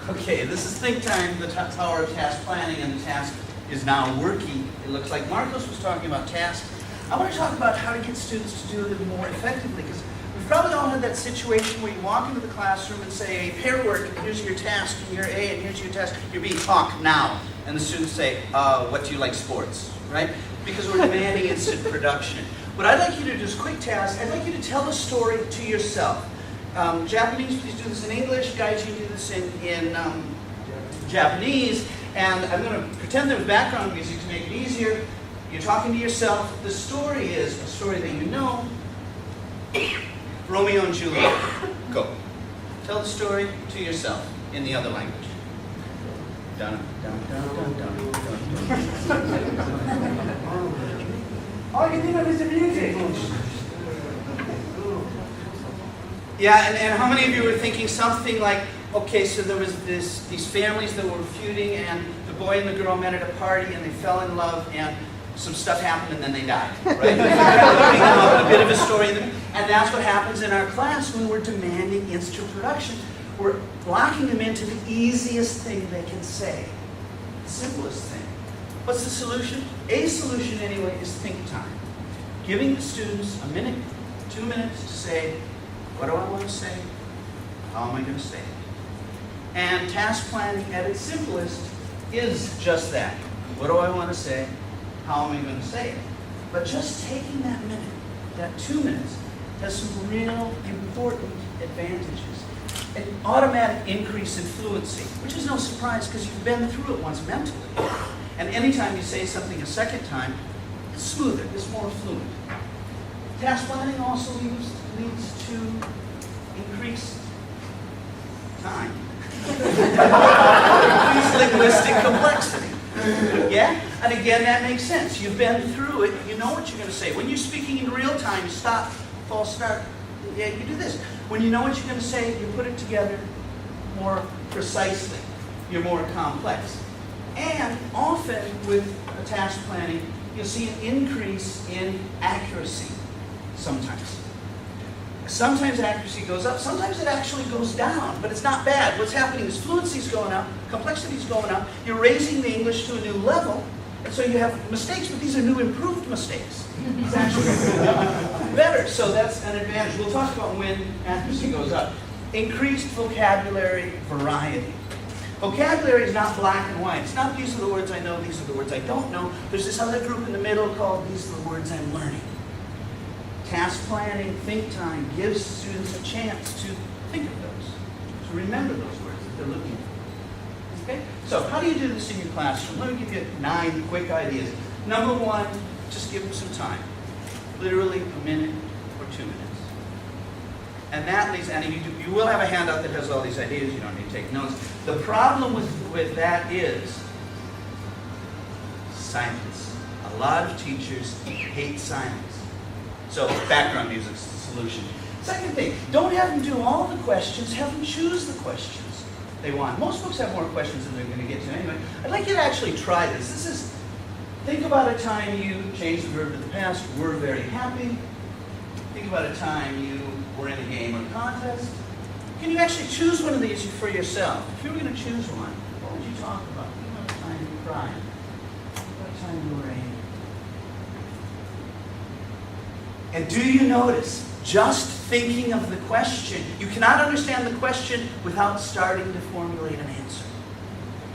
Okay, this is think time, the power of task planning, and the task is now working. It looks like Marcos was talking about tasks. I want to talk about how to get students to do it more effectively, because we've probably all had that situation where you walk into the classroom and say, hey, pair work, and here's your task, and you're A, and here's your task, you're being talk now. And the students say, what do you like, sports, right? Because we're demanding instant production. What I'd like you to do is quick task. I'd like you to tell a story to yourself. Japanese, please do this in English. Guys, you do this in Japanese. And I'm going to pretend there's background music to make it easier. You're talking to yourself. The story is a story that you know. Romeo and Juliet. Go. Tell the story to yourself in the other language. Dun, dun, dun, dun, dun, dun, dun. All you think of is the music. Yeah, and how many of you were thinking something like, okay, so there was these families that were feuding, and the boy and the girl met at a party, and they fell in love, and some stuff happened, and then they died, right? A bit of a story, and that's what happens in our class when we're demanding instant production. We're locking them into the easiest thing they can say, the simplest thing. What's the solution? A solution, anyway, is think time. Giving the students a minute, 2 minutes to say, what do I want to say? How am I going to say it? And task planning at its simplest is just that. What do I want to say? How am I going to say it? But just taking that minute, that 2 minutes, has some real important advantages. An automatic increase in fluency, which is no surprise because you've been through it once mentally. And anytime you say something a second time, it's smoother, it's more fluent. Task planning also leads to increased time. Increased linguistic complexity. Yeah? And again, that makes sense. You've been through it, you know what you're going to say. When you're speaking in real time, you stop, false start. Yeah, you do this. When you know what you're going to say, you put it together more precisely. You're more complex. And often with a task planning, you'll see an increase in accuracy sometimes. Sometimes accuracy goes up, sometimes it actually goes down, but it's not bad. What's happening is fluency's going up, complexity's going up, you're raising the English to a new level, and so you have mistakes, but these are new improved mistakes. It's actually better, so that's an advantage. We'll talk about when accuracy goes up. Increased vocabulary variety. Vocabulary is not black and white. It's not these are the words I know, these are the words I don't know. There's this other group in the middle called these are the words I'm learning. Task planning, think time, gives students a chance to think of those, to remember those words that they're looking for. Okay? So how do you do this in your classroom? Let me give you 9 quick ideas. Number 1, just give them some time. Literally a minute or 2 minutes. And that leads, and you will have a handout that has all these ideas, you don't need to take notes. The problem with that is silence. A lot of teachers hate silence. So background music is the solution. Second thing, don't have them do all the questions, have them choose the questions they want. Most books have more questions than they're going to get to anyway. I'd like you to actually try this. This is, think about a time you changed the verb to the past, were very happy. Think about a time you were in a game or contest. Can you actually choose one of these for yourself? If you were going to choose one, what would you talk about? Think about a time you cried. Think about a time you were angry. And do you notice, just thinking of the question, you cannot understand the question without starting to formulate an answer.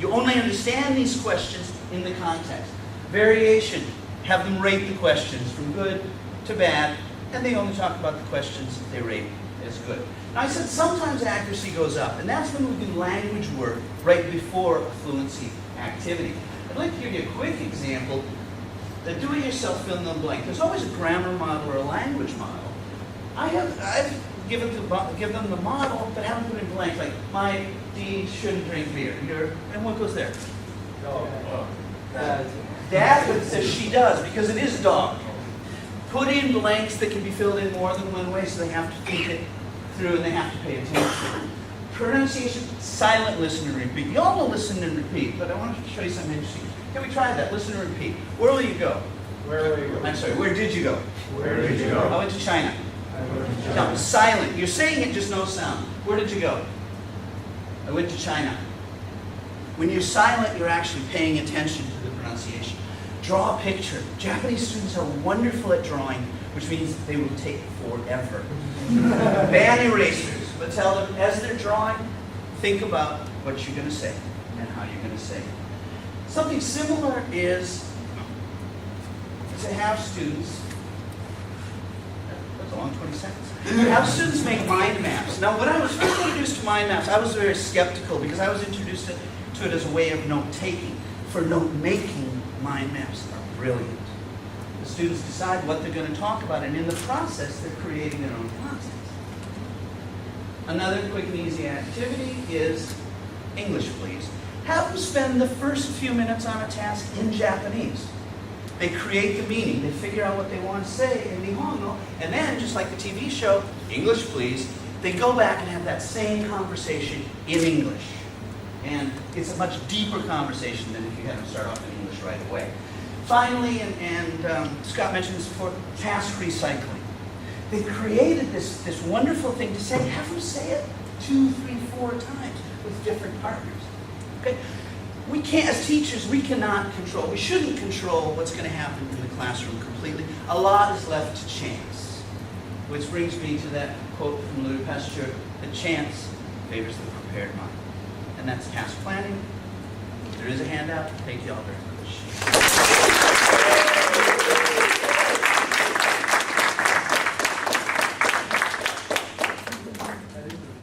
You only understand these questions in the context. Variation, have them rate the questions from good to bad, and they only talk about the questions that they rate as good. Now I said sometimes accuracy goes up, and that's when we do language work right before a fluency activity. I'd like to give you a quick example. The do-it-yourself fill in the blank. There's always a grammar model or a language model. I've given them the model, but haven't put in blank, like my D shouldn't drink beer. And what goes there? Dog. Dad says she does, because it is dog. Put in blanks that can be filled in more than one way, so they have to think it through and they have to pay attention. Pronunciation, silent listen and repeat. You all know listen and repeat, but I want to show you something interesting. Can we try that? Listen and repeat. Where will you go? Where will you go? I'm sorry, where did you go? Where did you go? I went to China. I went to China. No, silent. You're saying it, just no sound. Where did you go? I went to China. When you're silent, you're actually paying attention to the pronunciation. Draw a picture. Japanese students are wonderful at drawing, which means they will take forever. Ban erasers, but tell them as they're drawing, think about what you're going to say and how you're going to say it. Something similar is to have students, that's a long 20 seconds, have students make mind maps. Now, when I was first introduced to mind maps, I was very skeptical because I was introduced to it as a way of note-taking. For note-making, mind maps are brilliant. The students decide what they're going to talk about, and in the process, they're creating their own content. Another quick and easy activity is English, please. Have them spend the first few minutes on a task in Japanese. They create the meaning. They figure out what they want to say in Nihongo, and then, just like the TV show, English, please, they go back and have that same conversation in English. And it's a much deeper conversation than if you had them start off in English right away. Finally, and Scott mentioned this before, task recycling. They created this wonderful thing to say, have them say it 2, 3, 4 times with different partners. Okay? We can't, as teachers, we cannot control, we shouldn't control what's going to happen in the classroom completely. A lot is left to chance. Which brings me to that quote from Louis Pasteur, that chance favors the prepared mind. And that's task planning. There is a handout. Thank you all very much.